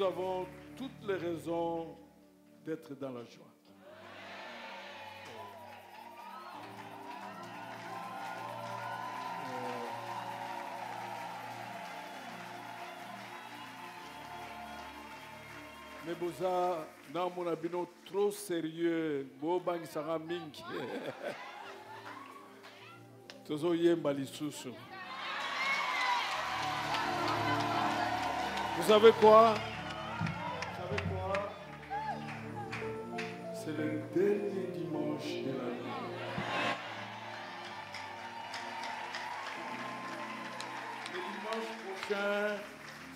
nous avons toutes les raisons d'être dans la joie. Mais boza na mona bino trop sérieux, bo bangi sanga mingi. Tozo yemba lisusu. Vous savez quoi? C'est le dernier dimanche de l'année. Le dimanche prochain,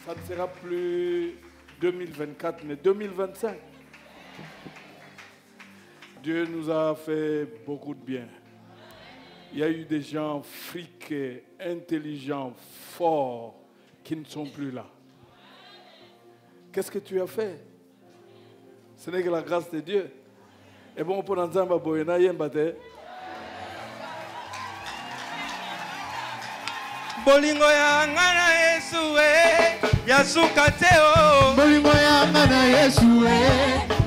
ça ne sera plus 2024, mais 2025. Dieu nous a fait beaucoup de bien. Il y a eu des gens friqués, intelligents, forts, qui ne sont plus là. Qu'est-ce que tu as fait? Ce n'est que la grâce de Dieu. Et bon, pour Nzamba Boyena Yembate. Bolingo ya ngana Yesu Yasukateo. Bolingo ya ngana Yesu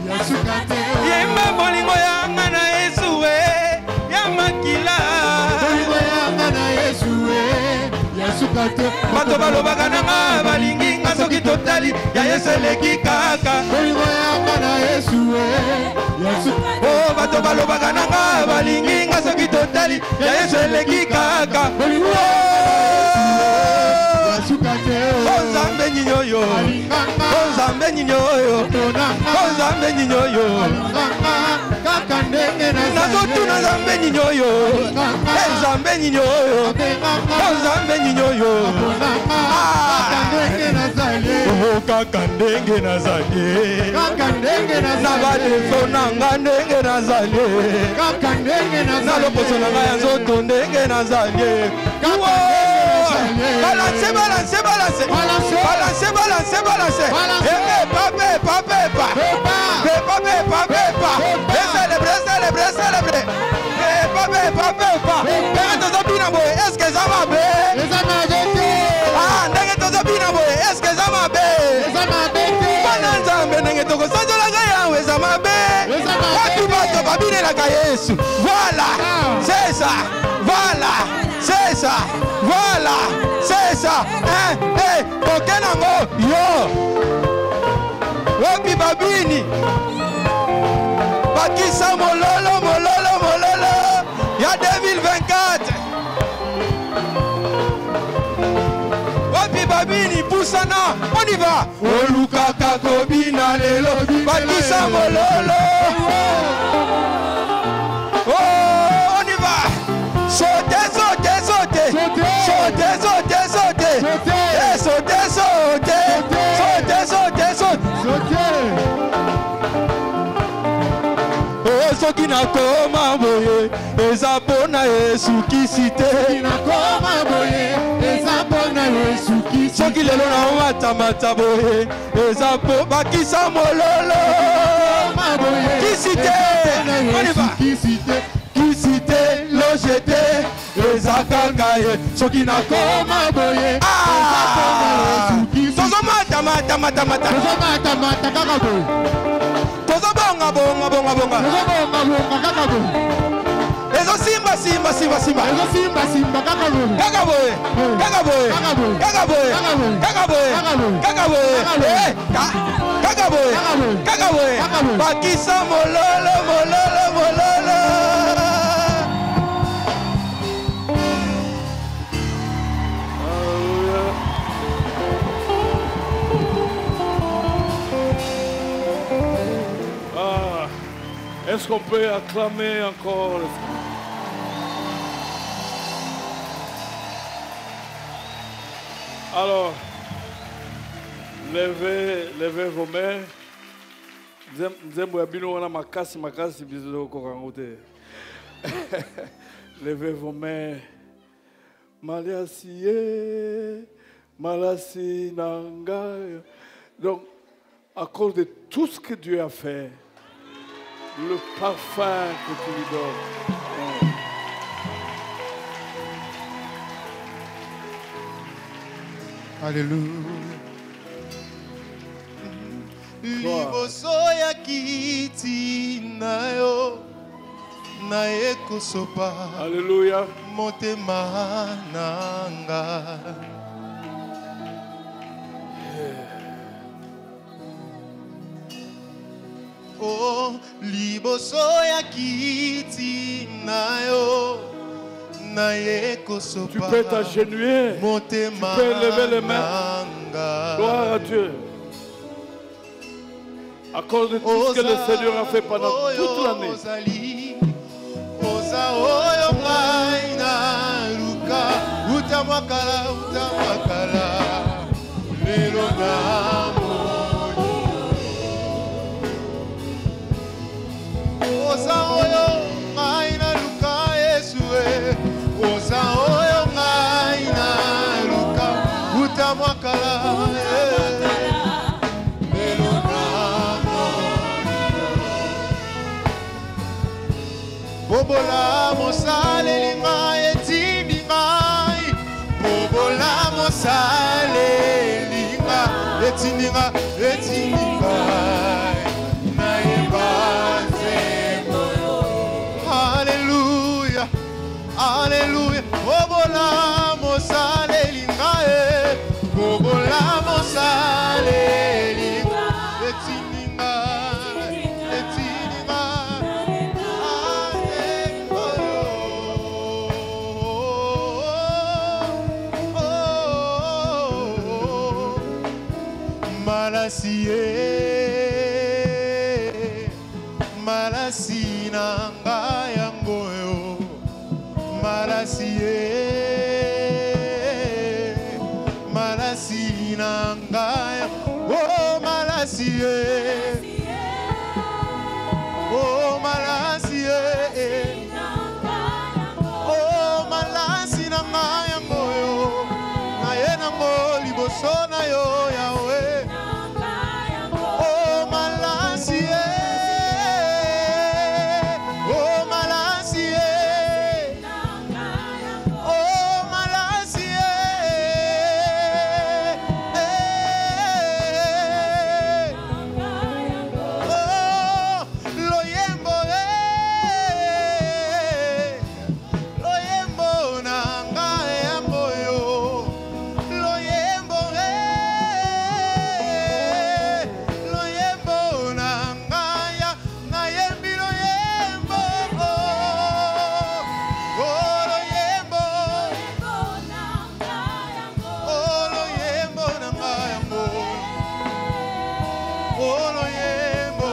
Yasukateo. Yemba bolingo ya ngana Yesu Yamakila. Bolingo ya ngana Yesu Yasukateo. Bato balobaka nanga balingi nga soki totali ya Yesu eleki kaka. Bolingo ya ngana Yesu Yasukateo. Oh, bato balobaka nanga balingi nga soki totali ya Yesu eleki kaka. Bolingo Ozambe nyinyoyo, Ozambe nyinyoyo, Ozambe nyinyoyo, Nazotu na Zambe nyinyoyo, Zambe nyinyoyo, Ozambe nyinyoyo, Kakandenge nazali, Nabadefo nanga ndenge nazali, Naloposo nanga ya nzoto ndenge nazali. Balance, balance, balance, balance, balance, balance. Pepa. Célébrer. Pepa. Est-ce que ça va bien? Ah, est-ce que ça va bien? Voilà, c'est ça. Voilà, c'est ça. Kokenango, yo. Wapi babini. Bakisa mololo. Ya 2024. Wapi babini, poussana, on y va. Oluka kakobina lelo. Bakisa mololo. Oh, on y va. Sauter. Oh, soki na koma boye, eza pona Yesu kisite. Soki lelo na mata boye, eza po bakisa mololo. Kisite, on y va. Kisite, lojete, eza kangaye. Soki na koma boye, tozo mata. Tozo bonga. Ezo simba. Kagaboe. Bakisa mololo. Est-ce qu'on peut acclamer encore? Alors, levez vos mains. Levez vos mains. Malasi Nanga. Donc, à cause de tout ce que Dieu a fait, le parfum que tu lui donnes. Alléluia. liboso ya kiti na yo naye kosopa Alléluia. motema nanga. Oh, liboso ya kiti na yo naye kosopa. Tu peux t'agenouiller. Tu peux lever les mains. Gloire à Dieu. À cause de tout ce que le Seigneur a fait pendant toute l'année. Oza oyo ngai naluka utamakala lelo namoni. Oza oyo ngai naluka Yesu oza oyo ngai naluka utamakala lelo namoni. Bobola mosale ngai etindi ngai. Bobola mosale ngai etindi ngai. Nayeba nzembo yo. Alléluia, alléluia. Bobola mosale ngai. Bobola mosale ngai etindi ngai. Etindi ngai. Malasi na ngai yango yo. Malasi na ngai. Oh malasi oh malasi oh malasi na ngai yango yo. Na ye nango liboso na yo Yahweh. Oh malasi oh malasi oh malasi oh loyembo loyembo na ngai yango yo. Loyembo loyembo na ngai nayembi loyembo oh loyembo oh loyembo na ngai yango oh loyembo.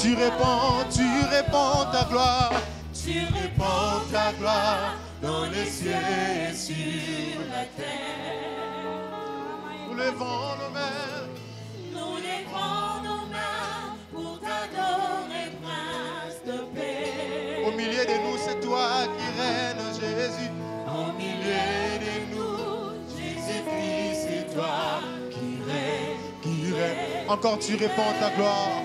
Tu répands ta gloire. Tu répands ta gloire dans les cieux et sur la terre. Nous levons nos mains. Nous levons nos mains pour t'adorer, Prince de paix. Au milieu de nous, c'est toi qui règnes, Jésus. Au milieu de nous, Jésus-Christ, c'est toi qui règne. Encore tu répands ta gloire.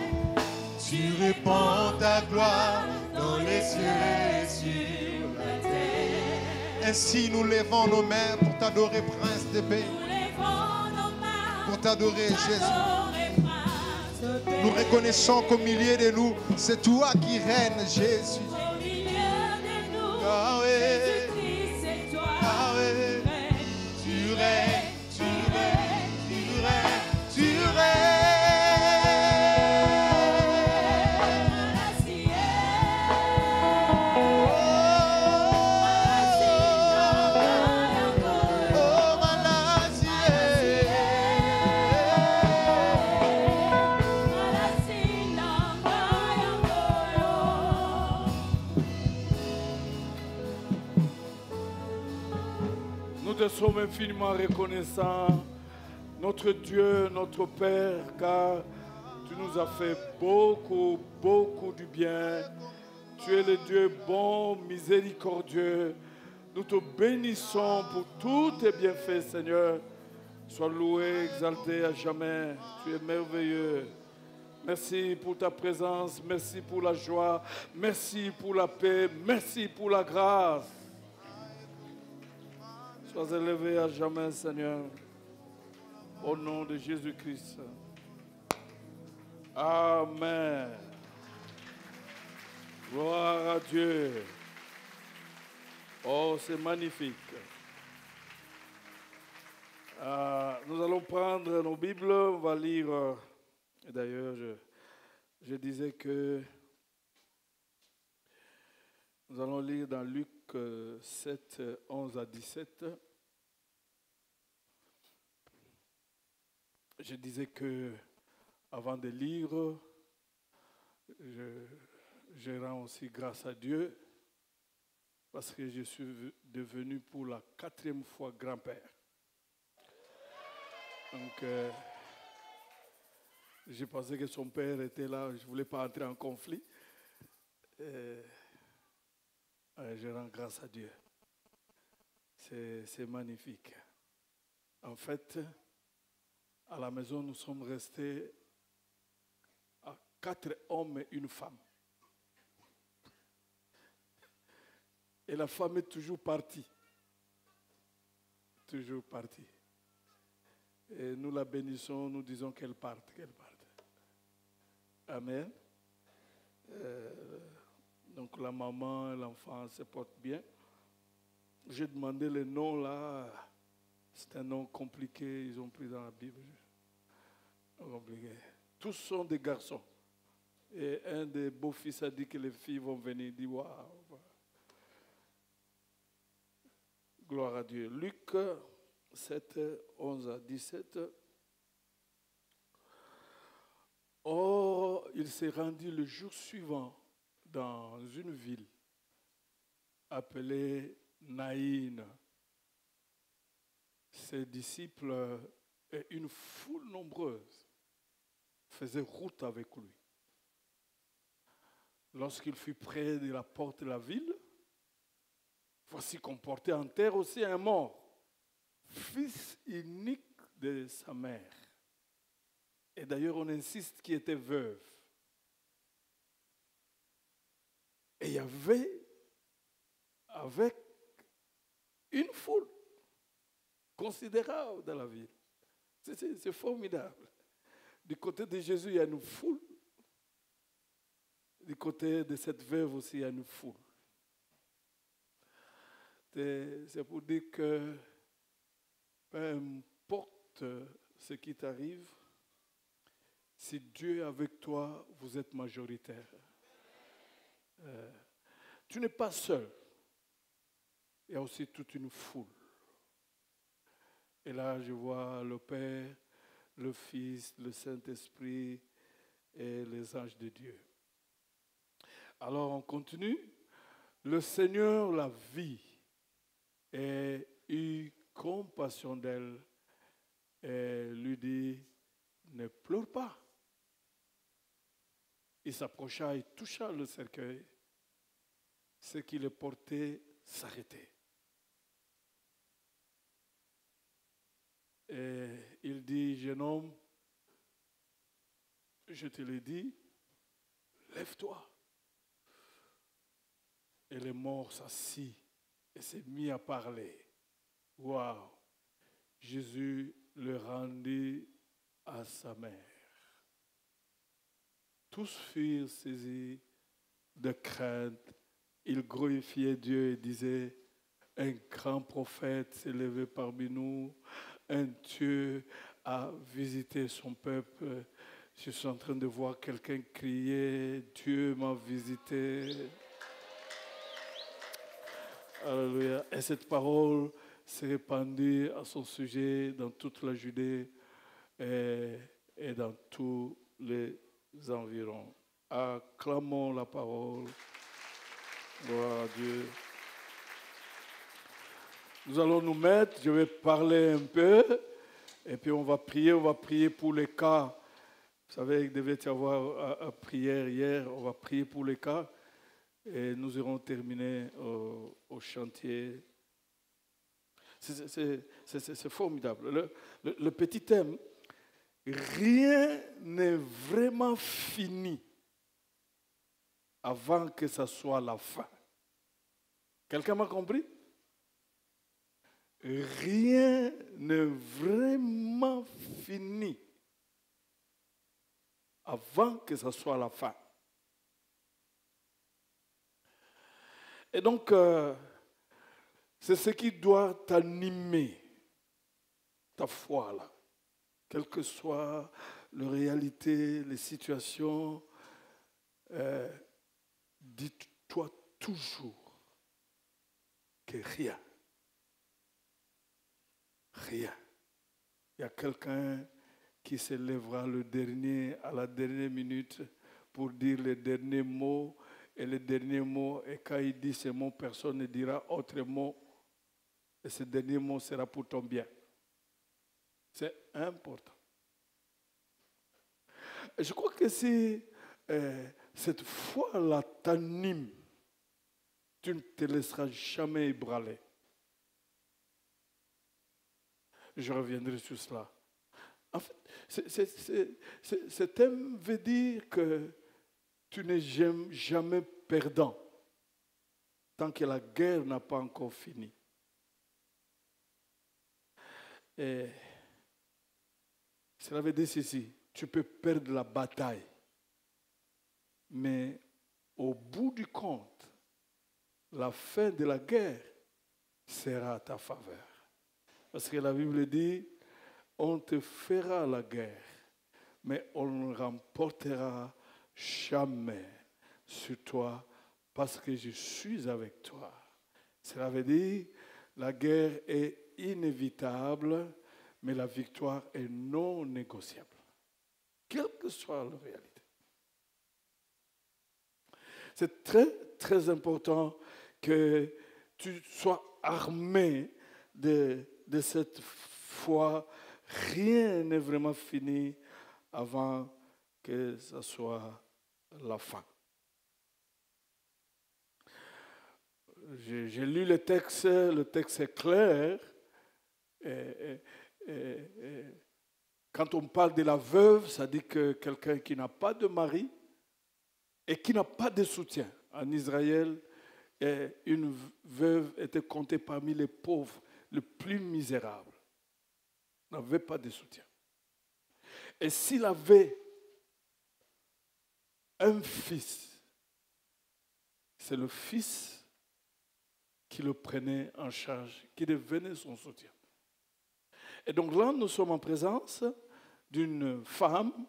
Tu répands ta gloire dans les cieux et sur la terre. Ainsi nous levons nos mains pour t'adorer, Prince de paix. Nous levons nos mains Pour t'adorer, Jésus. t'adorer, Prince de paix. Nous reconnaissons qu'au milieu de nous, c'est toi qui règnes, Jésus. Au milieu de nous, Yahweh, Jésus-Christ, c'est toi Yahweh, qui tu règne. règnes, tu règnes, tu règnes, tu règnes. Nous te sommes infiniment reconnaissants, notre Dieu, notre Père, car tu nous as fait beaucoup, beaucoup du bien. Tu es le Dieu bon, miséricordieux. Nous te bénissons pour tous tes bienfaits, Seigneur. Sois loué, exalté à jamais. Tu es merveilleux. Merci pour ta présence, merci pour la joie, merci pour la paix, merci pour la grâce. Sois élevé à jamais, Seigneur, au nom de Jésus-Christ. Amen. Gloire à Dieu. Oh, c'est magnifique. Nous allons prendre nos Bibles, on va lire. D'ailleurs, je disais que nous allons lire dans Luc 7, 11 à 17. Je disais que avant de lire, je rends aussi grâce à Dieu parce que je suis devenu pour la 4e fois grand-père. Donc, j'ai pensé que son père était là, je ne voulais pas entrer en conflit. Je rends grâce à Dieu. C'est magnifique. En fait, à la maison, nous sommes restés à 4 hommes et une femme. Et la femme est toujours partie. Toujours partie. Et nous la bénissons, nous disons qu'elle parte, qu'elle parte. Amen. Donc la maman et l'enfant se portent bien. J'ai demandé le nom là. C'est un nom compliqué, ils ont pris dans la Bible. Compliqué. Tous sont des garçons. Et un des beaux-fils a dit que les filles vont venir. Il dit waouh. Gloire à Dieu. Luc 7, 11 à 17. Or, il s'est rendu le jour suivant dans une ville appelée Naïn. Ses disciples et une foule nombreuse faisaient route avec lui. Lorsqu'il fut près de la porte de la ville, voici qu'on portait en terre aussi un mort, fils unique de sa mère. Et d'ailleurs, on insiste qu'il était veuve. Et il y avait avec une foule considérable dans la ville. C'est formidable. Du côté de Jésus, il y a une foule. Du côté de cette veuve aussi, il y a une foule. C'est pour dire que peu importe ce qui t'arrive, si Dieu est avec toi, vous êtes majoritaire. Tu n'es pas seul. Il y a aussi toute une foule. Et là, je vois le Père, le Fils, le Saint-Esprit et les anges de Dieu. Alors, on continue. Le Seigneur la vit et eut compassion d'elle et lui dit, ne pleure pas. Il s'approcha et toucha le cercueil. Ce qui le portait s'arrêtait. Et il dit, jeune homme, je te le dis, lève-toi. Et le mort s'assit et s'est mis à parler. Waouh! Jésus le rendit à sa mère. Tous furent saisis de crainte. Ils glorifiaient Dieu et disaient, un grand prophète s'est levé parmi nous. Un Dieu a visité son peuple. Je suis en train de voir quelqu'un crier, Dieu m'a visité. Alléluia. Et cette parole s'est répandue à son sujet dans toute la Judée et dans tous les environs. Acclamons la parole. Gloire à Dieu. Nous allons nous mettre, je vais parler un peu, et puis on va prier pour les cas. Vous savez, il devait y avoir une prière hier, on va prier pour les cas, et nous irons terminer au chantier. C'est formidable. Le petit thème, rien n'est vraiment fini avant que ça soit la fin. Quelqu'un m'a compris? Rien n'est vraiment fini avant que ce soit la fin. Et donc, c'est ce qui doit t'animer, ta foi, là. Quelle que soit la réalité, les situations, dis-toi toujours que rien, il y a quelqu'un qui se lèvera à la dernière minute pour dire les derniers mots, et les derniers mots, et quand il dit ces mots, personne ne dira autre mot, et ce dernier mot sera pour ton bien. C'est important. Et je crois que si cette foi-là t'anime, tu ne te laisseras jamais ébranler. Je reviendrai sur cela. En fait, ce thème veut dire que tu n'es jamais perdant tant que la guerre n'a pas encore fini. Et cela veut dire ceci, tu peux perdre la bataille, mais au bout du compte, la fin de la guerre sera à ta faveur. Parce que la Bible dit, on te fera la guerre, mais on ne remportera jamais sur toi parce que je suis avec toi. Cela veut dire, la guerre est inévitable, mais la victoire est non négociable. Quelle que soit la réalité. C'est très, très important que tu sois armé de cette foi. Rien n'est vraiment fini avant que ce soit la fin. J'ai lu le texte est clair. Quand on parle de la veuve, ça dit que quelqu'un qui n'a pas de mari et qui n'a pas de soutien. En Israël, une veuve était comptée parmi les pauvres, les plus misérables. N'avait pas de soutien. Et s'il avait un fils, c'est le fils qui le prenait en charge, qui devenait son soutien. Et donc là, nous sommes en présence d'une femme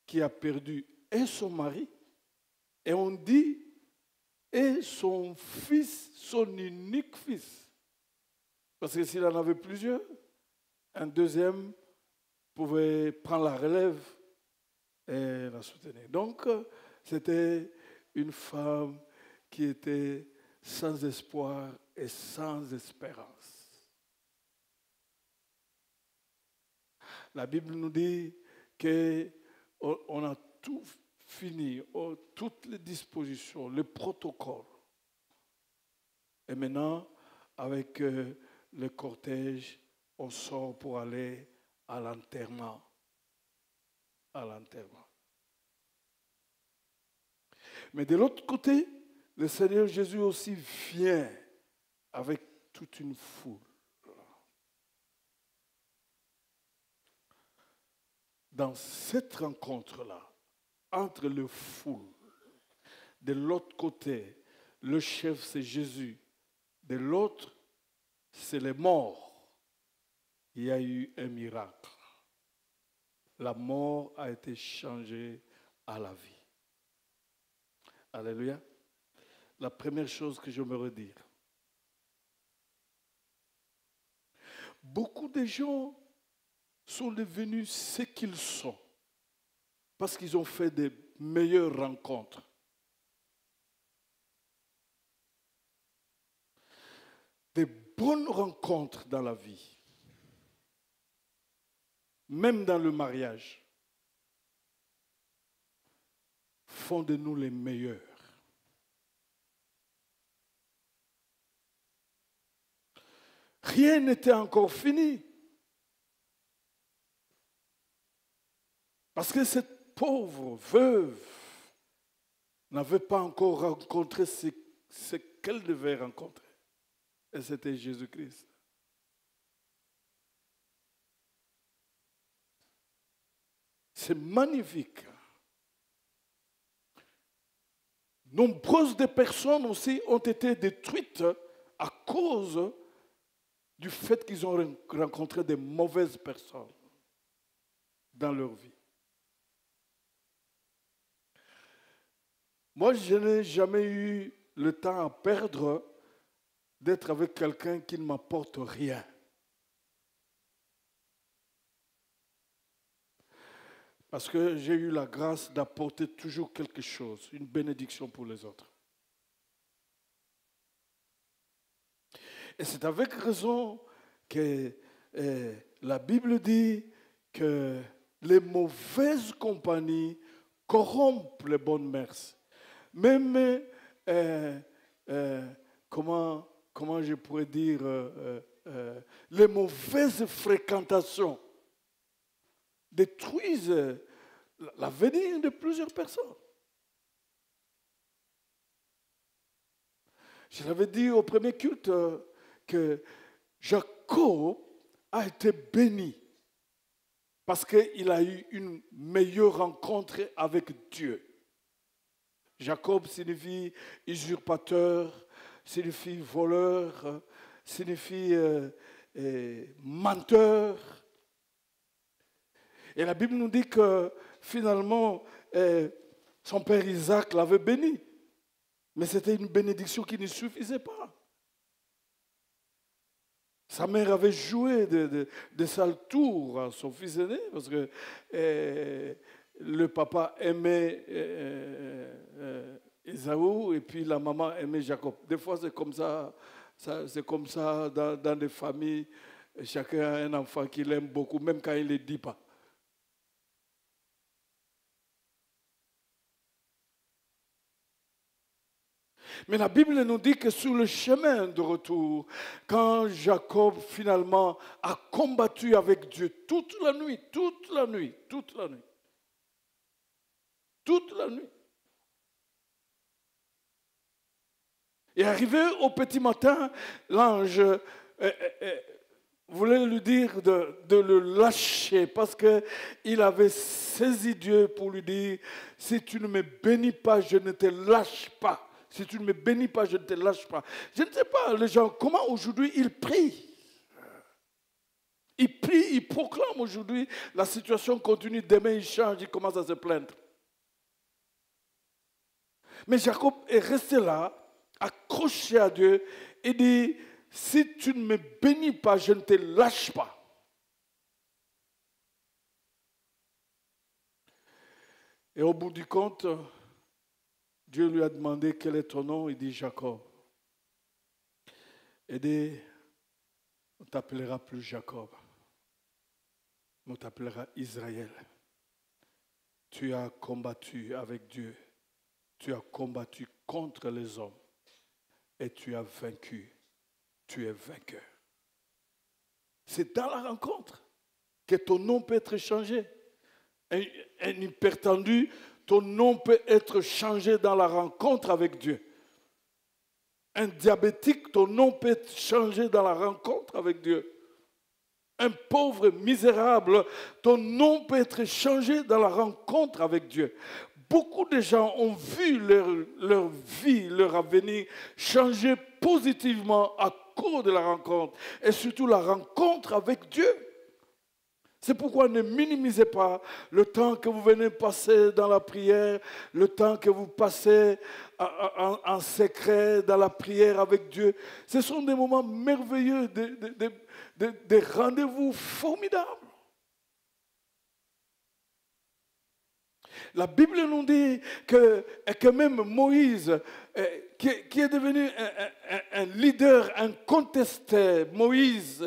qui a perdu et son mari, et on dit, et son fils, son unique fils. Parce que s'il en avait plusieurs, un deuxième pouvait prendre la relève et la soutenir. Donc, c'était une femme qui était sans espoir et sans espérance. La Bible nous dit qu'on a tout fini, toutes les dispositions, le protocole. Et maintenant, avec le cortège, on sort pour aller à l'enterrement. À l'enterrement. Mais de l'autre côté, le Seigneur Jésus aussi vient avec toute une foule. Dans cette rencontre-là, entre le foule, de l'autre côté, le chef c'est Jésus, de l'autre c'est les morts. Il y a eu un miracle. La mort a été changée à la vie. Alléluia. La première chose que je me redire. Beaucoup de gens sont devenus ce qu'ils sont parce qu'ils ont fait des meilleures rencontres. Des bonnes rencontres dans la vie. Même dans le mariage, font de nous les meilleurs. Rien n'était encore fini. Parce que cette pauvre veuve n'avait pas encore rencontré ce qu'elle devait rencontrer. Et c'était Jésus-Christ. C'est magnifique nombreuses des personnes aussi ont été détruites à cause du fait qu'ils ont rencontré des mauvaises personnes dans leur vie. Moi, je n'ai jamais eu le temps à perdre d'être avec quelqu'un qui ne m'apporte rien. Parce que j'ai eu la grâce d'apporter toujours quelque chose, une bénédiction pour les autres. Et c'est avec raison que la Bible dit que les mauvaises compagnies corrompent les bonnes mœurs. Même, comment je pourrais dire, les mauvaises fréquentations détruisent l'avenir de plusieurs personnes. Je l'avais dit au premier culte que Jacob a été béni parce qu'il a eu une meilleure rencontre avec Dieu. Jacob signifie usurpateur, signifie voleur, signifie menteur. Et la Bible nous dit que finalement, son père Isaac l'avait béni. Mais c'était une bénédiction qui ne suffisait pas. Sa mère avait joué de sales tours à son fils aîné parce que le papa aimait Ésaü et puis la maman aimait Jacob. Des fois, c'est comme ça dans des familles. Chacun a un enfant qu'il aime beaucoup, même quand il ne le dit pas. Mais la Bible nous dit que sur le chemin de retour, quand Jacob finalement a combattu avec Dieu toute la nuit, et arrivé au petit matin, l'ange voulait lui dire de le lâcher parce qu'il avait saisi Dieu pour lui dire, si tu ne me bénis pas, je ne te lâche pas. Si tu ne me bénis pas, je ne te lâche pas. Je ne sais pas, les gens, comment aujourd'hui ils prient. Ils prient, ils proclament aujourd'hui, la situation continue, demain ils changent, ils commencent à se plaindre. Mais Jacob est resté là, accroché à Dieu, et dit, si tu ne me bénis pas, je ne te lâche pas. Et au bout du compte, Dieu lui a demandé quel est ton nom. Il dit Jacob. Il dit, on ne t'appellera plus Jacob, mais on t'appellera Israël. Tu as combattu avec Dieu. Tu as combattu contre les hommes. Et tu as vaincu. Tu es vainqueur. C'est dans la rencontre que ton nom peut être changé. Un hypertendu, ton nom peut être changé dans la rencontre avec Dieu. Un diabétique, ton nom peut être changé dans la rencontre avec Dieu. Un pauvre misérable, ton nom peut être changé dans la rencontre avec Dieu. Beaucoup de gens ont vu leur vie, leur avenir changer positivement à cause de la rencontre. Et surtout la rencontre avec Dieu. C'est pourquoi ne minimisez pas le temps que vous venez passer dans la prière, le temps que vous passez en secret dans la prière avec Dieu. Ce sont des moments merveilleux, des rendez-vous formidables. La Bible nous dit que même Moïse, qui est devenu un leader incontesté, Moïse,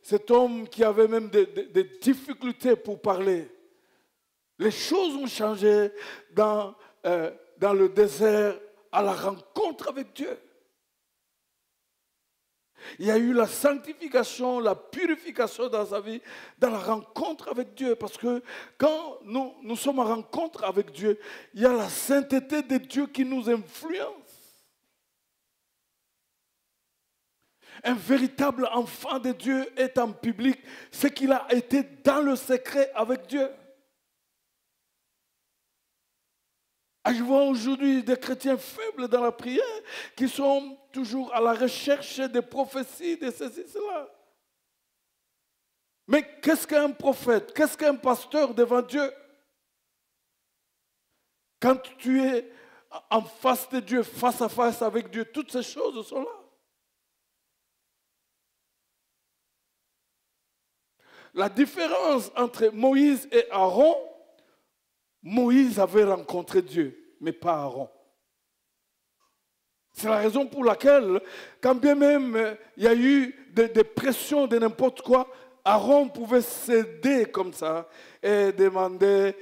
cet homme qui avait même des difficultés pour parler. Les choses ont changé dans le désert à la rencontre avec Dieu. Il y a eu la sanctification, la purification dans sa vie, dans la rencontre avec Dieu. Parce que quand nous sommes en rencontre avec Dieu, il y a la sainteté de Dieu qui nous influence. Un véritable enfant de Dieu est en public, c'est qu'il a été dans le secret avec Dieu. Ah, je vois aujourd'hui des chrétiens faibles dans la prière qui sont toujours à la recherche des prophéties, de ceci, cela. Mais qu'est-ce qu'un prophète? Qu'est-ce qu'un pasteur devant Dieu? Quand tu es en face de Dieu, face à face avec Dieu, toutes ces choses sont là. La différence entre Moïse et Aaron, Moïse avait rencontré Dieu, mais pas Aaron. C'est la raison pour laquelle, quand bien même il y a eu des pressions de n'importe quoi, Aaron pouvait céder comme ça et demander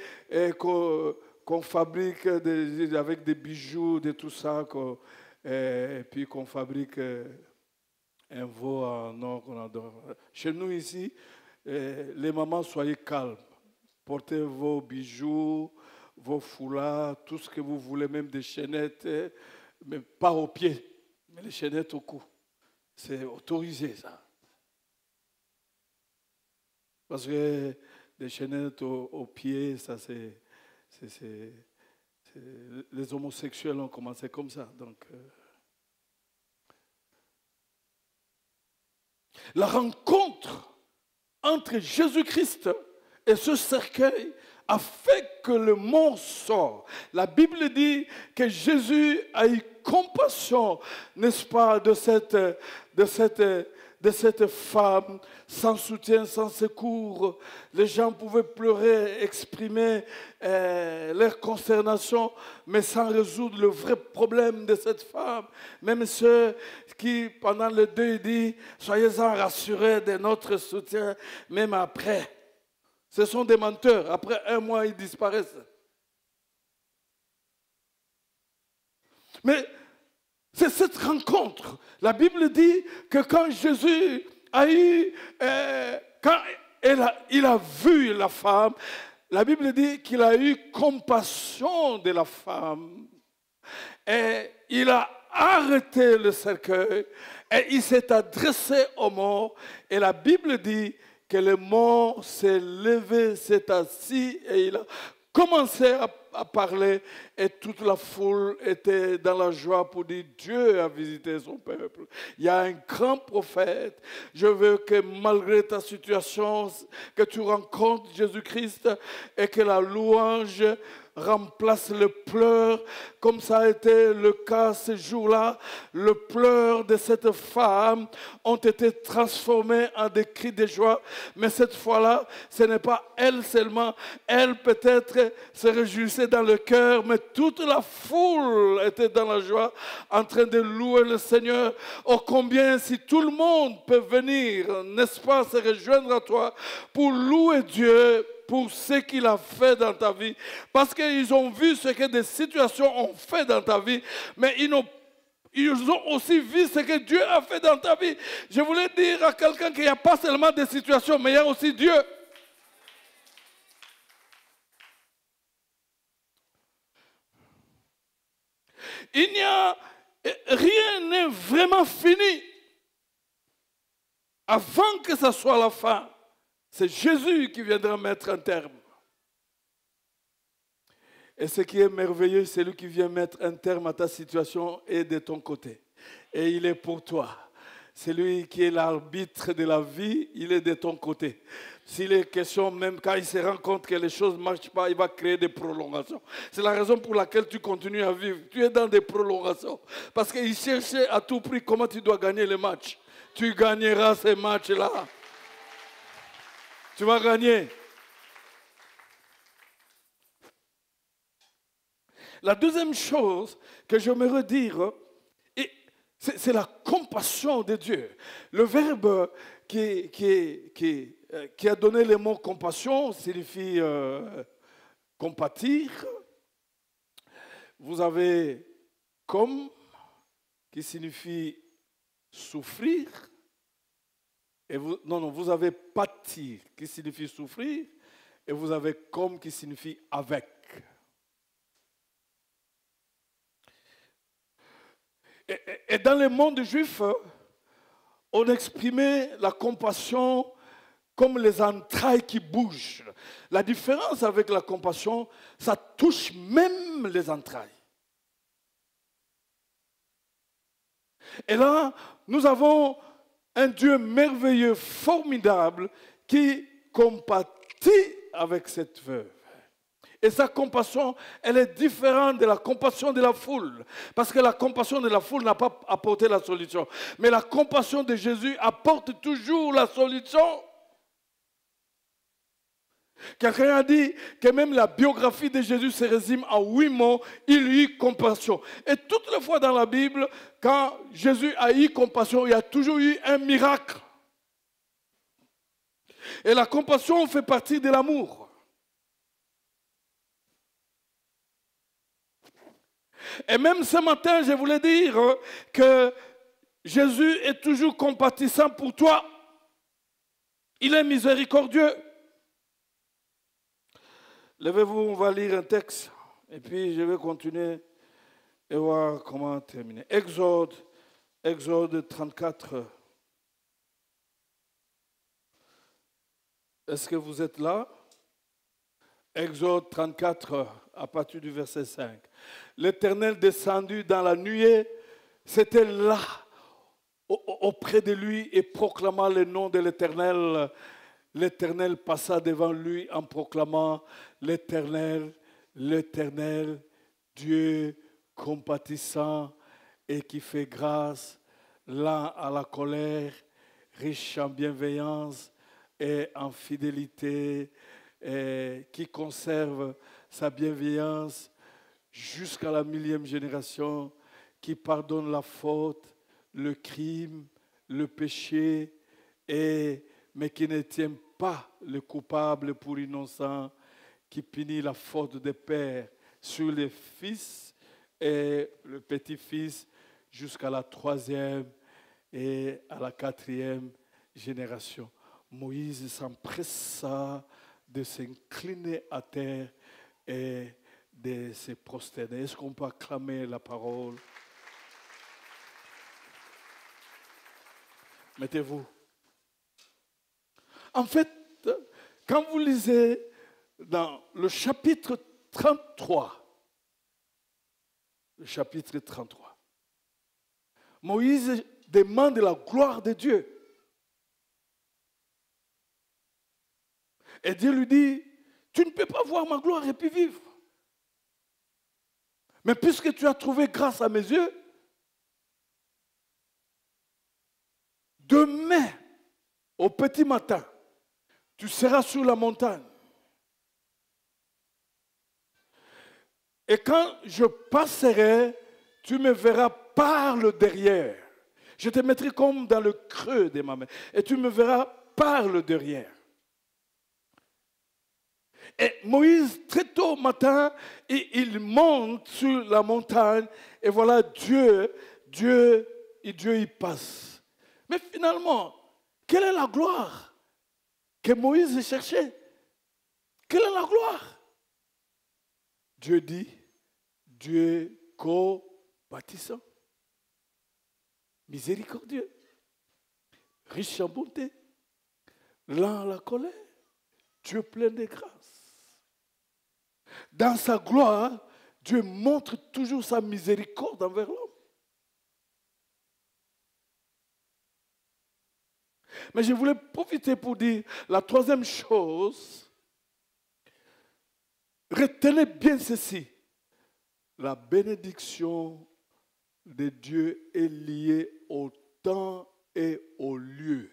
qu'on fabrique avec des bijoux, de tout ça, et puis qu'on fabrique un veau en or qu'on adore. Chez nous ici, les mamans, soyez calmes. Portez vos bijoux, vos foulards, tout ce que vous voulez, même des chaînettes, mais pas aux pieds, mais les chaînettes au cou. C'est autorisé, ça. Parce que des chaînettes aux pieds, ça c'est les homosexuels ont commencé comme ça. Donc, la rencontre entre Jésus-Christ et ce cercueil a fait que le mort sort. La Bible dit que Jésus a eu compassion, n'est-ce pas, de cette femme sans soutien, sans secours. Les gens pouvaient pleurer, exprimer leur consternation, mais sans résoudre le vrai problème de cette femme. Même ceux qui, pendant le deuil, disent « Soyez-en rassurés de notre soutien, même après ». Ce sont des menteurs. Après un mois, ils disparaissent. Mais c'est cette rencontre. La Bible dit que quand Jésus a eu, quand il a vu la femme, la Bible dit qu'il a eu compassion de la femme. Et il a arrêté le cercueil et il s'est adressé aux morts. Et la Bible dit que le mort s'est levé, s'est assis et il a commencé à parler et toute la foule était dans la joie pour dire Dieu a visité son peuple. Il y a un grand prophète. Je veux que malgré ta situation, que tu rencontres Jésus-Christ et que la louange remplace le pleur, comme ça a été le cas ce jour-là. Le pleur de cette femme ont été transformés en des cris de joie. Mais cette fois-là, ce n'est pas elle seulement. Elle peut-être se réjouissait dans le cœur, mais toute la foule était dans la joie, en train de louer le Seigneur. Oh combien si tout le monde peut venir, n'est-ce pas, se rejoindre à toi pour louer Dieu pour ce qu'il a fait dans ta vie. Parce qu'ils ont vu ce que des situations ont fait dans ta vie, mais ils ont aussi vu ce que Dieu a fait dans ta vie. Je voulais dire à quelqu'un qu'il n'y a pas seulement des situations, mais il y a aussi Dieu. Il n'y a rien n'est vraiment fini avant que ce soit la fin. C'est Jésus qui viendra mettre un terme. Et ce qui est merveilleux, c'est lui qui vient mettre un terme à ta situation et de ton côté. Et il est pour toi. C'est lui qui est l'arbitre de la vie, il est de ton côté. S'il est question, même quand il se rend compte que les choses ne marchent pas, il va créer des prolongations. C'est la raison pour laquelle tu continues à vivre. Tu es dans des prolongations. Parce qu'il cherchait à tout prix comment tu dois gagner les matchs. Tu gagneras ces matchs-là. Tu vas gagner. La deuxième chose que j'aimerais dire, c'est la compassion de Dieu. Le verbe qui a donné le mot compassion signifie compatir. Vous avez comme qui signifie souffrir. Et vous avez pâtir qui signifie souffrir. Et vous avez comme qui signifie avec. Et dans le monde juif, on exprimait la compassion comme les entrailles qui bougent. La différence avec la compassion, ça touche même les entrailles. Et là, nous avons un Dieu merveilleux, formidable, qui compatit avec cette veuve. Et sa compassion, elle est différente de la compassion de la foule. Parce que la compassion de la foule n'a pas apporté la solution. Mais la compassion de Jésus apporte toujours la solution. Quelqu'un a dit que même la biographie de Jésus se résume en 8 mots, il eut compassion. Et toutes les fois dans la Bible, quand Jésus a eu compassion, il y a toujours eu un miracle. Et la compassion fait partie de l'amour. Et même ce matin, je voulais dire que Jésus est toujours compatissant pour toi. Il est miséricordieux. Levez-vous, on va lire un texte. Et puis je vais continuer et voir comment terminer. Exode 34. Est-ce que vous êtes là? Exode 34, à partir du verset 5. L'Éternel descendu dans la nuée, c'était là, auprès de lui, et proclama le nom de l'Éternel. L'Éternel passa devant lui en proclamant l'Éternel, l'Éternel, Dieu compatissant et qui fait grâce, lent à la colère, riche en bienveillance et en fidélité, et qui conserve sa bienveillance jusqu'à la 1000e génération, qui pardonne la faute, le crime, le péché, mais qui ne tient pas le coupable pour innocent, qui punit la faute des pères sur les fils et le petit-fils jusqu'à la 3e et à la 4e génération. Moïse s'empressa de s'incliner à terre et de se prosterner. Est-ce qu'on peut acclamer la parole? Mettez-vous. En fait, quand vous lisez dans le chapitre 33, Moïse demande la gloire de Dieu. Et Dieu lui dit, tu ne peux pas voir ma gloire et puis vivre. Mais puisque tu as trouvé grâce à mes yeux, demain, au petit matin, tu seras sur la montagne. Et quand je passerai, tu me verras par le derrière. Je te mettrai comme dans le creux de ma main. Et tu me verras par le derrière. Et Moïse, très tôt au matin, il monte sur la montagne. Et voilà, Dieu y passe. Mais finalement, quelle est la gloire que Moïse cherchait? Quelle est la gloire? Dieu dit, Dieu compatissant, miséricordieux, riche en bonté, lent à la colère, Dieu plein de grâce. Dans sa gloire, Dieu montre toujours sa miséricorde envers l'homme. Mais je voulais profiter pour dire la troisième chose. Retenez bien ceci. La bénédiction de Dieu est liée au temps et au lieu.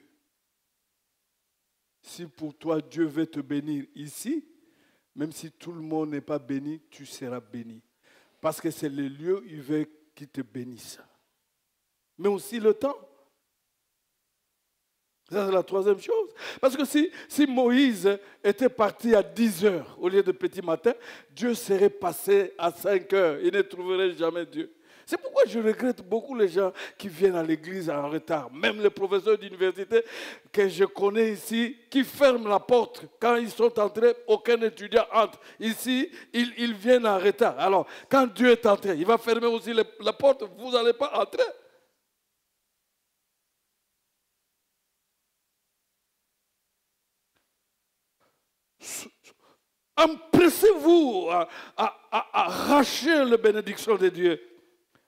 Si pour toi Dieu veut te bénir ici, même si tout le monde n'est pas béni, tu seras béni. Parce que c'est le lieu où il veut qu'il te bénisse. Mais aussi le temps. Ça, c'est la troisième chose. Parce que si Moïse était parti à 10 heures au lieu de petit matin, Dieu serait passé à 5 heures. Il ne trouverait jamais Dieu. C'est pourquoi je regrette beaucoup les gens qui viennent à l'église en retard. Même les professeurs d'université que je connais ici, qui ferment la porte quand ils sont entrés, aucun étudiant entre. Ici, ils viennent en retard. Alors, quand Dieu est entré, il va fermer aussi la porte, vous n'allez pas entrer. empressez-vous à arracher la bénédiction de Dieu.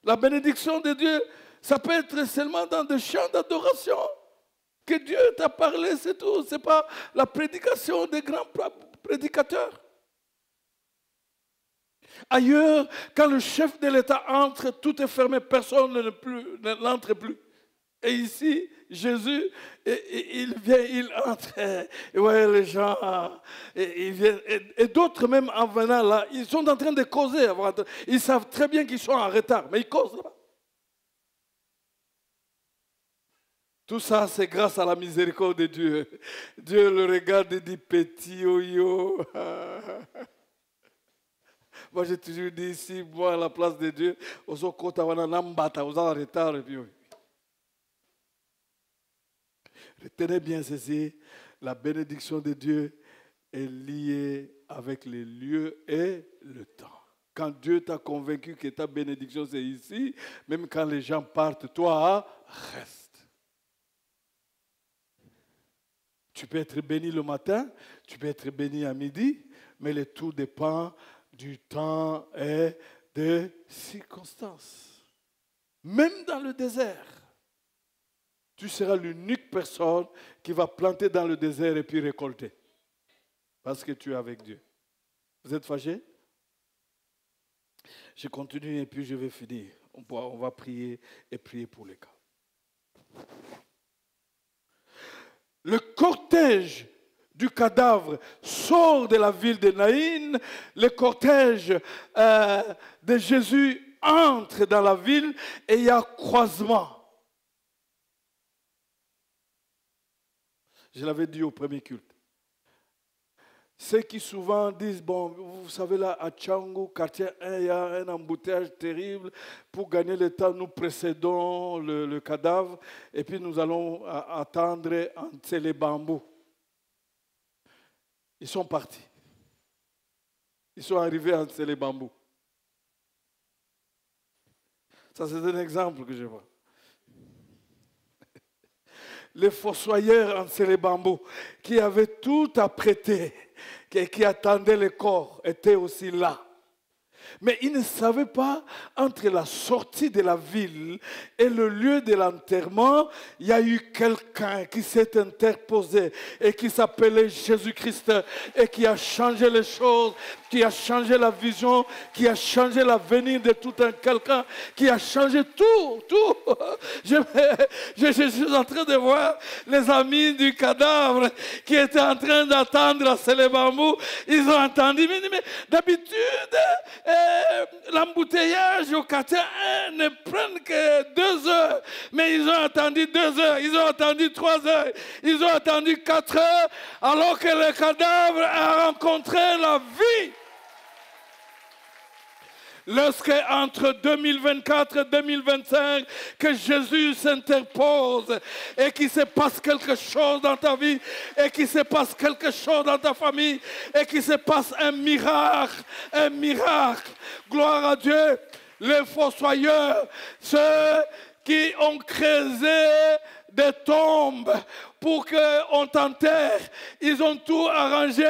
La bénédiction de Dieu, ça peut être seulement dans des chants d'adoration. Que Dieu t'a parlé, c'est tout. Ce n'est pas la prédication des grands prédicateurs. Ailleurs, quand le chef de l'État entre, tout est fermé, personne ne l'entre plus. Et ici, Jésus, il vient, il entre. Et ouais, les gens, ils viennent. Et d'autres même en venant là, ils sont en train de causer. Ils savent très bien qu'ils sont en retard, mais ils causent là-bas. Tout ça, c'est grâce à la miséricorde de Dieu. Dieu le regarde et dit, petit yo-yo. Moi, j'ai toujours dit ici, moi, à la place de Dieu, aux autres côtés, on a en retard. Et puis, retenez bien ceci, la bénédiction de Dieu est liée avec les lieux et le temps. Quand Dieu t'a convaincu que ta bénédiction c'est ici, même quand les gens partent, toi, reste. Tu peux être béni le matin, tu peux être béni à midi, mais le tout dépend du temps et des circonstances. Même dans le désert, tu seras l'unique personne qui va planter dans le désert et puis récolter. Parce que tu es avec Dieu. Vous êtes fâchés? Je continue et puis je vais finir. On va prier et prier pour les cas. Le cortège du cadavre sort de la ville de Naïn. Le cortège de Jésus entre dans la ville et il y a croisement. Je l'avais dit au premier culte. Ceux qui souvent disent, bon, vous savez là, à Tchangou, quartier 1, il y a un embouteillage terrible. Pour gagner le temps, nous précédons le cadavre et puis nous allons attendre entre les bambous. Ils sont partis. Ils sont arrivés entre les bambous. Ça, c'est un exemple que je vois. Les fossoyeurs entre les bambous, qui avaient tout apprêté, qui attendaient le corps, étaient aussi là. Mais ils ne savaient pas, entre la sortie de la ville et le lieu de l'enterrement, il y a eu quelqu'un qui s'est interposé et qui s'appelait Jésus-Christ et qui a changé les choses, qui a changé la vision, qui a changé l'avenir de tout un quelqu'un, qui a changé tout. Je suis en train de voir les amis du cadavre qui étaient en train d'attendre à Célébambou. Ils ont entendu, mais d'habitude, l'embouteillage au quartier 1 ne prend que 2 heures. Mais ils ont attendu 2 heures, ils ont attendu 3 heures, ils ont attendu 4 heures, alors que le cadavre a rencontré la vie. Lorsque entre 2024 et 2025, que Jésus s'interpose et qu'il se passe quelque chose dans ta vie, et qu'il se passe quelque chose dans ta famille, et qu'il se passe un miracle, gloire à Dieu, les fossoyeurs, ceux qui ont creusé des tombes pour qu'on t'enterre, ils ont tout arrangé,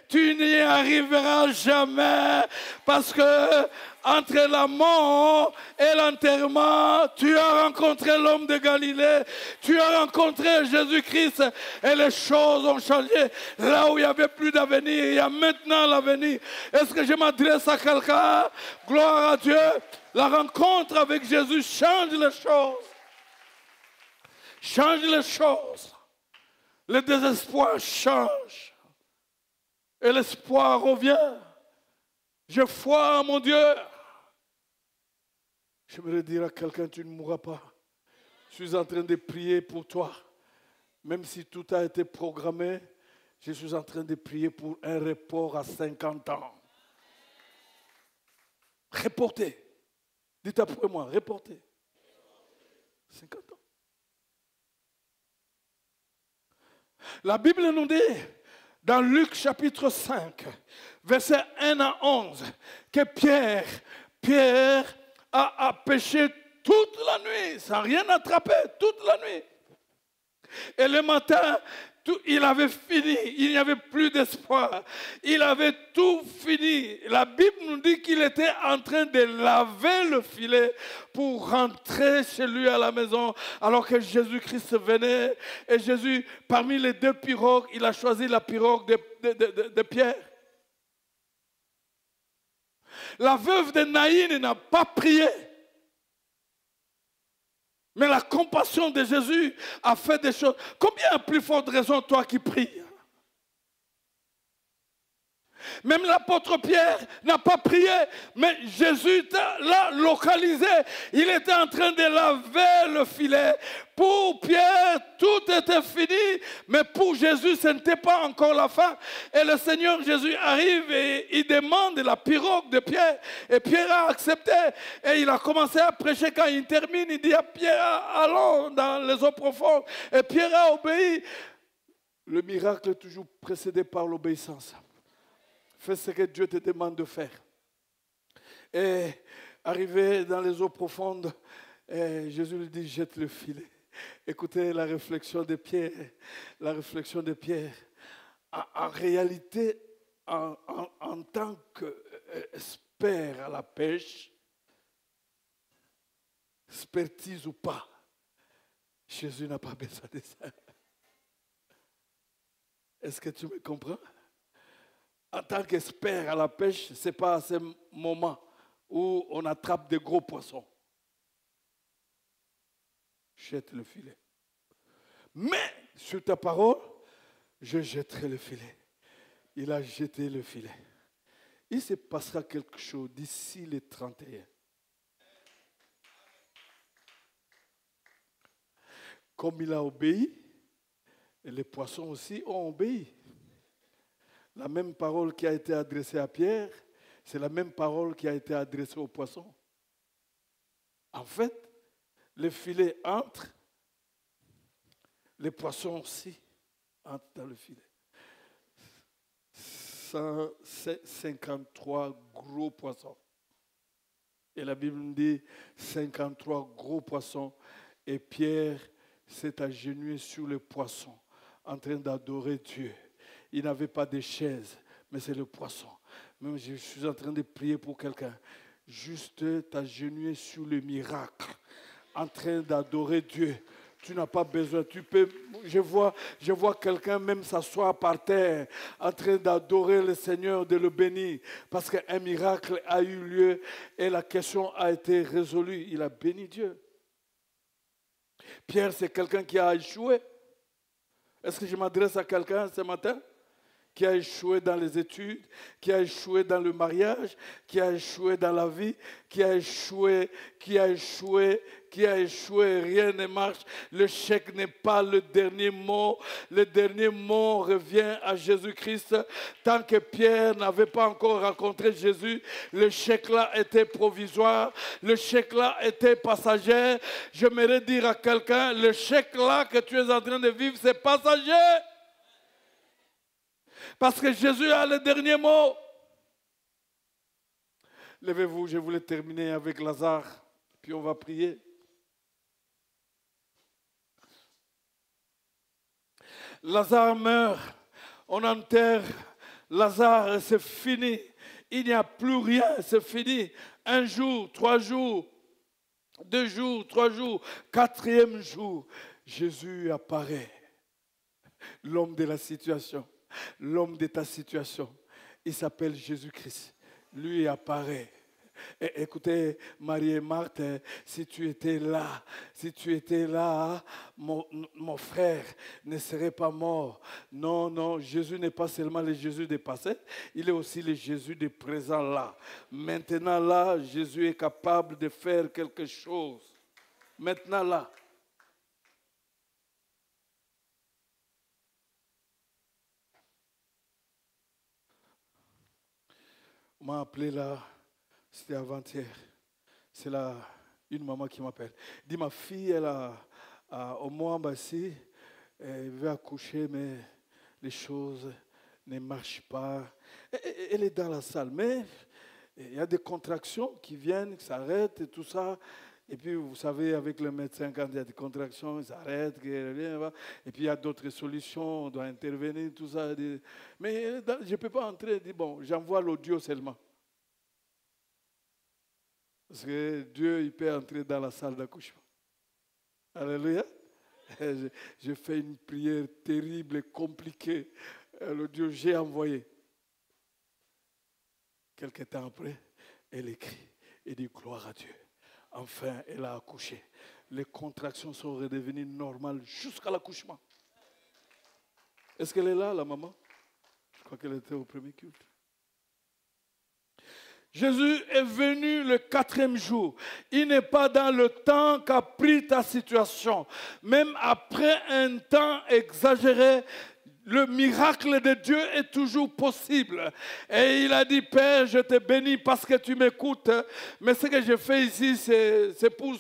tu n'y arriveras jamais, parce que entre la mort et l'enterrement, tu as rencontré l'homme de Galilée, tu as rencontré Jésus-Christ et les choses ont changé. Là où il n'y avait plus d'avenir, il y a maintenant l'avenir. Est-ce que je m'adresse à quelqu'un? Gloire à Dieu. La rencontre avec Jésus change les choses. Change les choses. Le désespoir change. Et l'espoir revient. Je crois en mon Dieu. J'aimerais dire à quelqu'un, tu ne mourras pas. Je suis en train de prier pour toi. Même si tout a été programmé, je suis en train de prier pour un report à 50 ans. Reporter. Dites après moi, reporter. 50 ans. La Bible nous dit, dans Luc chapitre 5, versets 1 à 11, que Pierre a pêché toute la nuit, sans rien attraper, toute la nuit. Et le matin, il avait fini, il n'y avait plus d'espoir. Il avait tout fini. La Bible nous dit qu'il était en train de laver le filet pour rentrer chez lui à la maison, alors que Jésus-Christ venait. Et Jésus, parmi les deux pirogues, il a choisi la pirogue de Pierre. La veuve de Naïn n'a pas prié. Mais la compassion de Jésus a fait des choses. Combien a plus forte raison toi qui pries? Même l'apôtre Pierre n'a pas prié, mais Jésus l'a localisé. Il était en train de laver le filet. Pour Pierre, tout était fini, mais pour Jésus, ce n'était pas encore la fin. Et le Seigneur Jésus arrive et il demande la pirogue de Pierre. Et Pierre a accepté. Et il a commencé à prêcher. Quand il termine, il dit à Pierre, allons dans les eaux profondes. Et Pierre a obéi. Le miracle est toujours précédé par l'obéissance. Fais ce que Dieu te demande de faire. Et arrivé dans les eaux profondes, Jésus lui dit, jette le filet. Écoutez la réflexion de Pierre. La réflexion de Pierre. En réalité, en tant qu'expert à la pêche, expertise ou pas, Jésus n'a pas besoin de ça. Est-ce que tu me comprends? En tant qu'expert à la pêche, ce n'est pas à ce moment où on attrape des gros poissons. Jette le filet. Mais sur ta parole, je jetterai le filet. Il a jeté le filet. Il se passera quelque chose d'ici les 31. Comme il a obéi, et les poissons aussi ont obéi. La même parole qui a été adressée à Pierre, c'est la même parole qui a été adressée aux poissons. En fait, le filet entre, les poissons aussi entrent dans le filet. 153 gros poissons. Et la Bible nous dit 53 gros poissons. Et Pierre s'est agenouillé sur les poissons, en train d'adorer Dieu. Il n'avait pas de chaise, mais c'est le poisson. Même je suis en train de prier pour quelqu'un. Juste t'agenouiller sur le miracle, en train d'adorer Dieu. Tu n'as pas besoin. Tu peux. Je vois quelqu'un même s'asseoir par terre, en train d'adorer le Seigneur, de le bénir, parce qu'un miracle a eu lieu et la question a été résolue. Il a béni Dieu. Pierre, c'est quelqu'un qui a échoué. Est-ce que je m'adresse à quelqu'un ce matin qui a échoué dans les études, qui a échoué dans le mariage, qui a échoué dans la vie, qui a échoué, rien ne marche. Le chèque n'est pas le dernier mot. Le dernier mot revient à Jésus-Christ. Tant que Pierre n'avait pas encore rencontré Jésus, le chèque-là était provisoire, le chèque-là était passager. J'aimerais dire à quelqu'un, le chèque-là que tu es en train de vivre, c'est passager. Parce que Jésus a le dernier mot. Levez-vous, je voulais terminer avec Lazare, puis on va prier. Lazare meurt, on enterre Lazare, c'est fini. Il n'y a plus rien, c'est fini. 1 jour, 3 jours, 2 jours, 3 jours, 4e jour, Jésus apparaît. L'homme de la situation. L'homme de ta situation, il s'appelle Jésus-Christ. Lui apparaît. Et écoutez, Marie et Marthe, si tu étais là, mon frère ne serait pas mort. Non, non, Jésus n'est pas seulement le Jésus du passé, il est aussi le Jésus du présent là. Maintenant là, Jésus est capable de faire quelque chose. Maintenant là. On m'a appelé là, c'était avant-hier. C'est là une maman qui m'appelle. Elle dit, ma fille, elle a au mois ici, elle veut accoucher, mais les choses ne marchent pas. Elle est dans la salle, mais il y a des contractions qui viennent, qui s'arrêtent et tout ça. Et puis, vous savez, avec le médecin, quand il y a des contractions, il s'arrête, et puis il y a d'autres solutions, on doit intervenir, tout ça. Mais je ne peux pas entrer et dire, bon, j'envoie l'audio seulement. Parce que Dieu, il peut entrer dans la salle d'accouchement. Alléluia. Je fais une prière terrible et compliquée. L'audio, j'ai envoyé. Quelque temps après, elle écrit et dit gloire à Dieu. Enfin, elle a accouché. Les contractions sont redevenues normales jusqu'à l'accouchement. Est-ce qu'elle est là, la maman? Je crois qu'elle était au premier culte. Jésus est venu le 4e jour. Il n'est pas dans le temps qu'a pris ta situation. Même après un temps exagéré, le miracle de Dieu est toujours possible. Et il a dit, Père, je te bénis parce que tu m'écoutes. Mais ce que je fais ici, c'est pour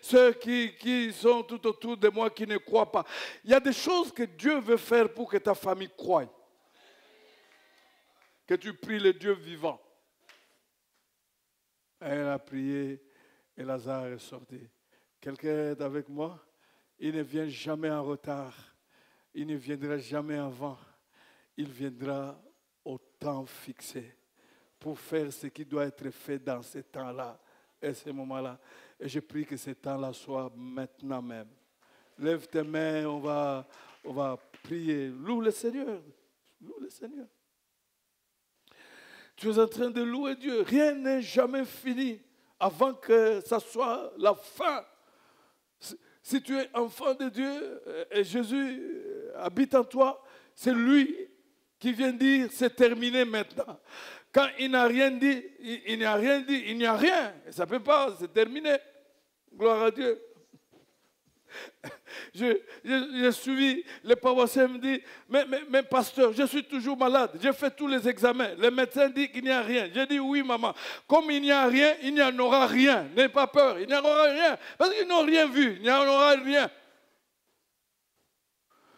ceux qui sont tout autour de moi qui ne croient pas. Il y a des choses que Dieu veut faire pour que ta famille croie. Que tu pries le Dieu vivant. Elle a prié et Lazare est sorti. Quelqu'un est avec moi? Il ne vient jamais en retard. Il ne viendra jamais avant. Il viendra au temps fixé pour faire ce qui doit être fait dans ce temps-là et ce moment-là. Et je prie que ce temps-là soit maintenant même. Lève tes mains, on va prier. Loue le Seigneur. Loue le Seigneur. Tu es en train de louer Dieu. Rien n'est jamais fini avant que ça soit la fin. Si tu es enfant de Dieu et Jésus habite en toi, c'est lui qui vient dire c'est terminé maintenant. Quand il n'a rien dit, il n'y a rien dit, il n'y a rien. Et ça ne peut pas, c'est terminé. Gloire à Dieu. J'ai suivi les paroissiens me dit mais pasteur, je suis toujours malade, j'ai fait tous les examens, le médecin dit qu'il n'y a rien. J'ai dit oui maman, comme il n'y a rien, il n'y en aura rien, n'aie pas peur, il n'y en aura rien, parce qu'ils n'ont rien vu, il n'y en aura rien.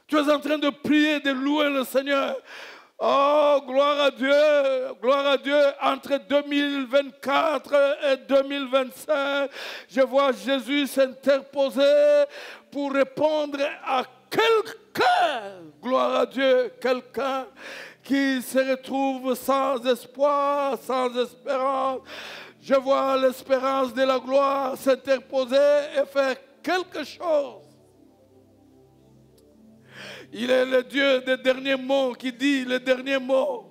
Tu es en train de prier, de louer le Seigneur. Oh, gloire à Dieu, entre 2024 et 2025, je vois Jésus s'interposer pour répondre à quelqu'un, gloire à Dieu, quelqu'un qui se retrouve sans espoir, sans espérance. Je vois l'espérance de la gloire s'interposer et faire quelque chose. Il est le Dieu des derniers mots qui dit les derniers mots.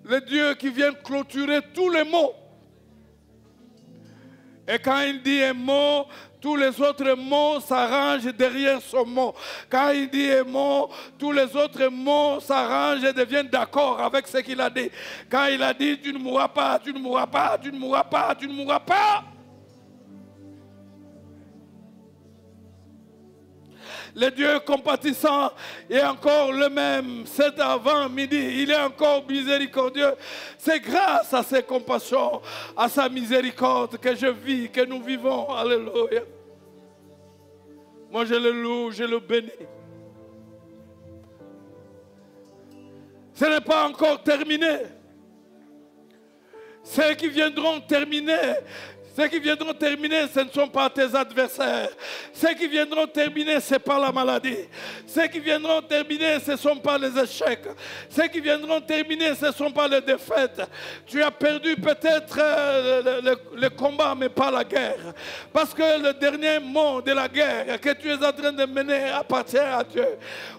Le Dieu qui vient clôturer tous les mots. Et quand il dit un mot, tous les autres mots s'arrangent derrière son mot. Quand il dit un mot, tous les autres mots s'arrangent et deviennent d'accord avec ce qu'il a dit. Quand il a dit tu ne mourras pas, tu ne mourras pas, tu ne mourras pas, tu ne mourras pas. Le Dieu compatissant est encore le même. Cet avant-midi, il est encore miséricordieux. C'est grâce à ses compassions, à sa miséricorde que je vis, que nous vivons. Alléluia. Moi, je le loue, je le bénis. Ce n'est pas encore terminé. Ceux qui viendront terminer, ceux qui viendront terminer, ce ne sont pas tes adversaires. Ceux qui viendront terminer, ce n'est pas la maladie. Ceux qui viendront terminer, ce ne sont pas les échecs. Ceux qui viendront terminer, ce ne sont pas les défaites. Tu as perdu peut-être le combat, mais pas la guerre. Parce que le dernier mot de la guerre que tu es en train de mener appartient à Dieu.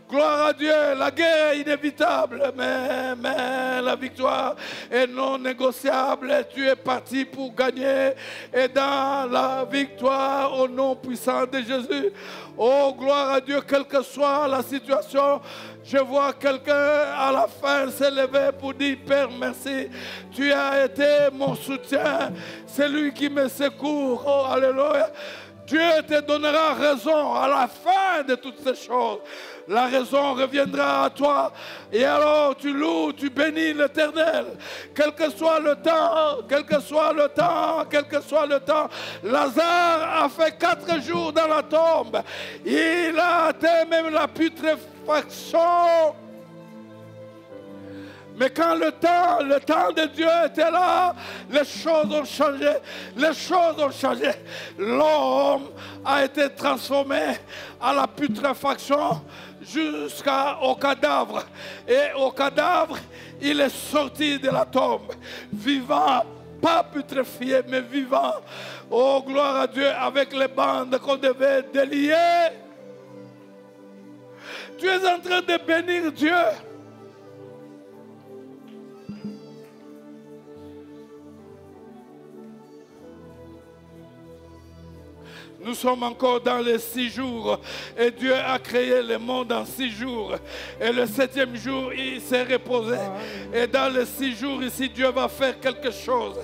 Gloire à Dieu, la guerre est inévitable, mais la victoire est non négociable. Tu es parti pour gagner. Et dans la victoire au nom puissant de Jésus, oh gloire à Dieu, quelle que soit la situation, je vois quelqu'un à la fin s'élever pour dire Père merci, tu as été mon soutien, c'est lui qui me secourt, oh alléluia. Dieu te donnera raison à la fin de toutes ces choses. La raison reviendra à toi. Et alors tu loues, tu bénis l'Éternel. Quel que soit le temps, quel que soit le temps, quel que soit le temps. Lazare a fait 4 jours dans la tombe. Il a atteint même la putréfaction. Mais quand le temps de Dieu était là, les choses ont changé. Les choses ont changé. L'homme a été transformé à la putréfaction jusqu'au cadavre. Et au cadavre, il est sorti de la tombe, vivant, pas putréfié, mais vivant. Oh, gloire à Dieu, avec les bandes qu'on devait délier. Tu es en train de bénir Dieu. Nous sommes encore dans les 6 jours et Dieu a créé le monde en 6 jours. Et le 7e jour, il s'est reposé. Et dans les 6 jours ici, Dieu va faire quelque chose.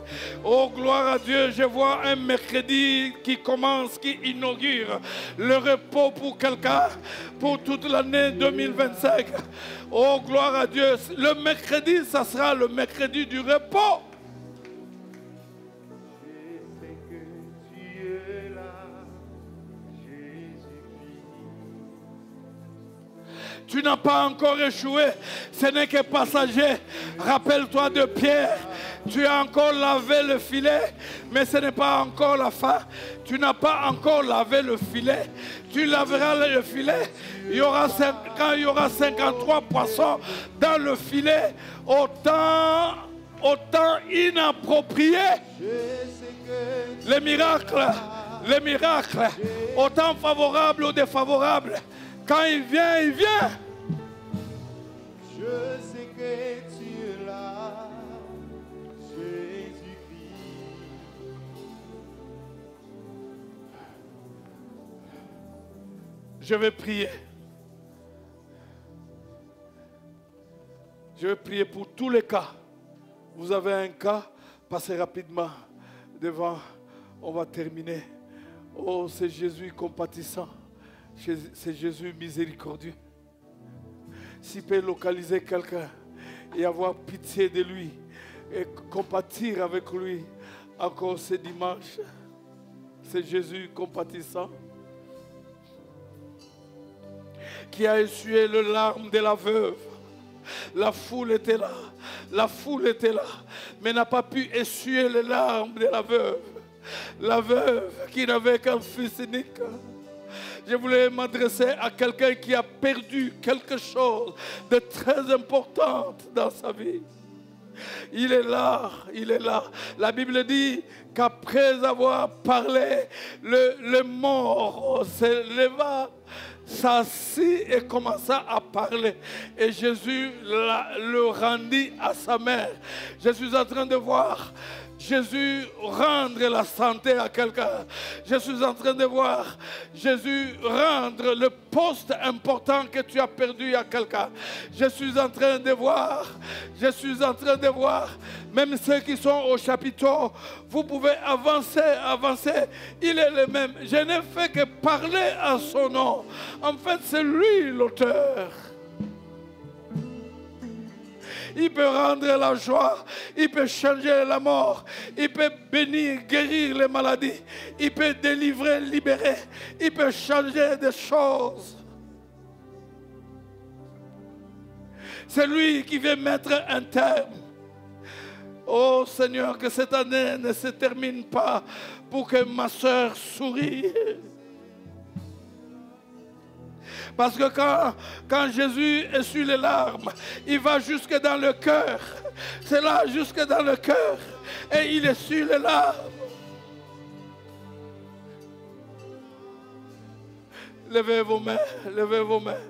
Oh, gloire à Dieu, je vois un mercredi qui commence, qui inaugure le repos pour quelqu'un, pour toute l'année 2025. Oh, gloire à Dieu. Le mercredi, ça sera le mercredi du repos. Tu n'as pas encore échoué, ce n'est que passager. Rappelle-toi de Pierre, tu as encore lavé le filet, mais ce n'est pas encore la fin. Tu n'as pas encore lavé le filet, tu laveras le filet. Quand il y aura 53 poissons dans le filet, autant inapproprié. Les miracles, autant favorables ou défavorables. Quand il vient, il vient. Je sais que tu es là, Jésus-Christ. Je vais prier. Je vais prier pour tous les cas. Vous avez un cas, passez rapidement devant. On va terminer. Oh, c'est Jésus compatissant. C'est Jésus miséricordieux. S'il peut localiser quelqu'un et avoir pitié de lui et compatir avec lui encore ce dimanche, c'est Jésus compatissant qui a essuyé les larmes de la veuve. La foule était là, mais n'a pas pu essuyer les larmes de la veuve qui n'avait qu'un fils unique. Je voulais m'adresser à quelqu'un qui a perdu quelque chose de très important dans sa vie. Il est là. La Bible dit qu'après avoir parlé, le mort se leva, s'assit et commença à parler. Et Jésus le rendit à sa mère. Je suis en train de voir Jésus rendre la santé à quelqu'un. Je suis en train de voir Jésus rendre le poste important que tu as perdu à quelqu'un. Je suis en train de voir, même ceux qui sont au chapiteau, vous pouvez avancer. Il est le même. Je n'ai fait que parler à son nom. En fait, c'est lui l'auteur. Il peut rendre la joie, il peut changer la mort, il peut bénir, guérir les maladies, il peut délivrer, libérer, il peut changer des choses. C'est lui qui vient mettre un terme. Oh Seigneur, que cette année ne se termine pas pour que ma soeur sourie. Parce que quand Jésus essuie les larmes, il va jusque dans le cœur. C'est là, jusque dans le cœur. Et il essuie les larmes. Levez vos mains, levez vos mains.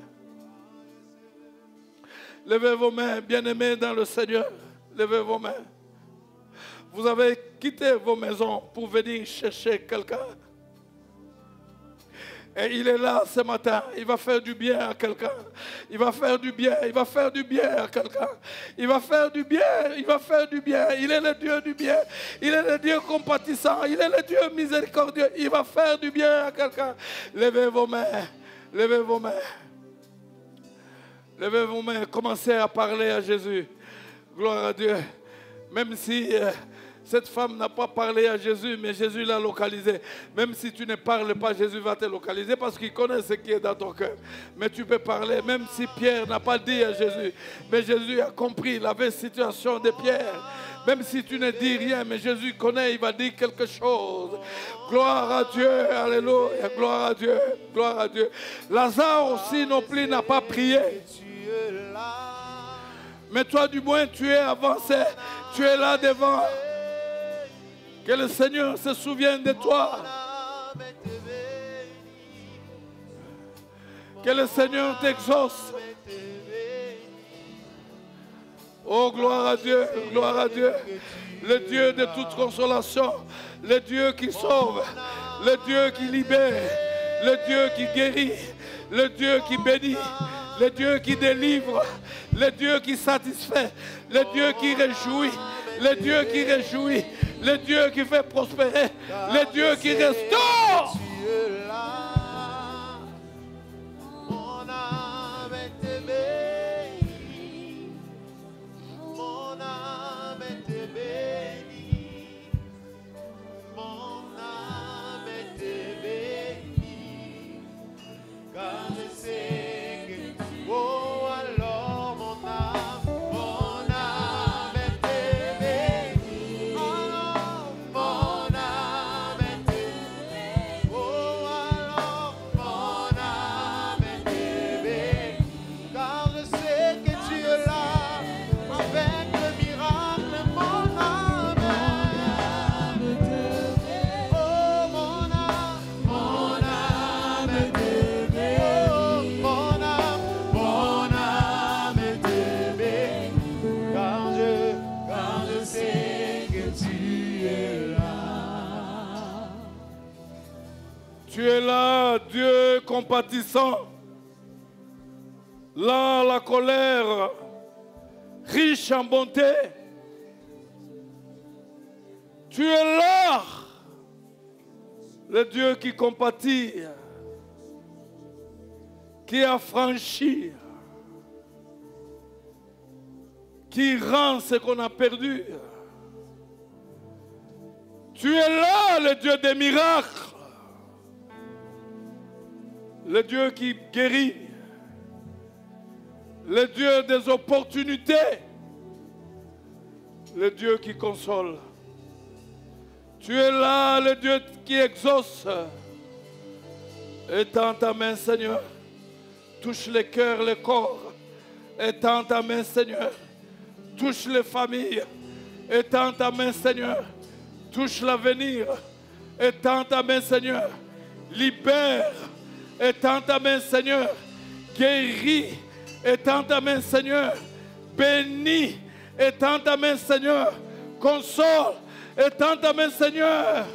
Levez vos mains, bien-aimés dans le Seigneur. Levez vos mains. Vous avez quitté vos maisons pour venir chercher quelqu'un. Et il est là ce matin, il va faire du bien à quelqu'un. Il va faire du bien à quelqu'un. Il va faire du bien. Il est le Dieu du bien. Il est le Dieu compatissant. Il est le Dieu miséricordieux. Il va faire du bien à quelqu'un. Levez vos mains. Levez vos mains. Levez vos mains. Commencez à parler à Jésus. Gloire à Dieu. Même si Cette femme n'a pas parlé à Jésus, mais Jésus l'a localisé. Même si tu ne parles pas, Jésus va te localiser parce qu'il connaît ce qui est dans ton cœur. Mais tu peux parler, même si Pierre n'a pas dit à Jésus. Mais Jésus a compris la vraie situation de Pierre. Même si tu ne dis rien, mais Jésus connaît, il va dire quelque chose. Gloire à Dieu, alléluia, gloire à Dieu, gloire à Dieu. Lazare aussi non plus n'a pas prié. Mais toi du moins tu es avancé, tu es là devant. Que le Seigneur se souvienne de toi. Que le Seigneur t'exauce. Oh, gloire à Dieu, gloire à Dieu. Le Dieu de toute consolation, le Dieu qui sauve, le Dieu qui libère, le Dieu qui guérit, le Dieu qui bénit, le Dieu qui délivre, le Dieu qui satisfait, le Dieu qui réjouit, le Dieu qui réjouit, le Dieu qui fait prospérer, le Dieu qui restaure. Tu es là, Dieu compatissant, lent la colère, riche en bonté. Tu es là, le Dieu qui compatit, qui affranchit, qui rend ce qu'on a perdu. Tu es là, le Dieu des miracles. Le Dieu qui guérit, le Dieu des opportunités, le Dieu qui console. Tu es là, le Dieu qui exauce. Étends ta main, Seigneur. Touche les cœurs, les corps. Étends ta main, Seigneur. Touche les familles. Étends ta main, Seigneur. Touche l'avenir. Étends ta main, Seigneur. Libère. Étends ta main, Seigneur. Guéris. Étends ta main, Seigneur. Bénis. Étends ta main, Seigneur. Console. Étends ta main, Seigneur.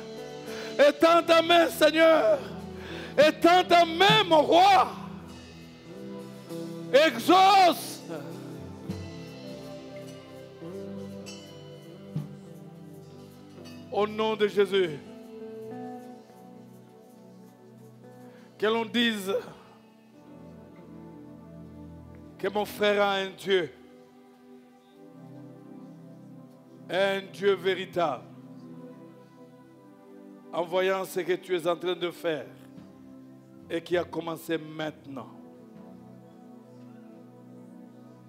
Étends ta main, Seigneur. Étends ta main, mon roi. Exauce. Au nom de Jésus. Que l'on dise que mon frère a un Dieu. Un Dieu véritable. En voyant ce que tu es en train de faire et qui a commencé maintenant.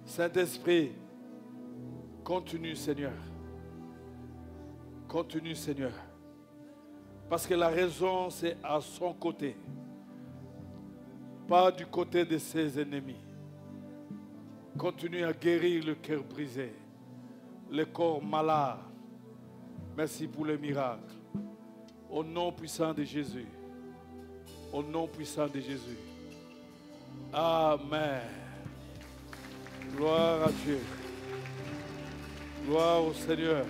Saint-Esprit, continue, Seigneur. Continue, Seigneur. Parce que la raison, c'est à son côté. Pas du côté de ses ennemis. Continue à guérir le cœur brisé, le corps malade. Merci pour les miracles. Au nom puissant de Jésus. Au nom puissant de Jésus. Amen. Gloire à Dieu. Gloire au Seigneur.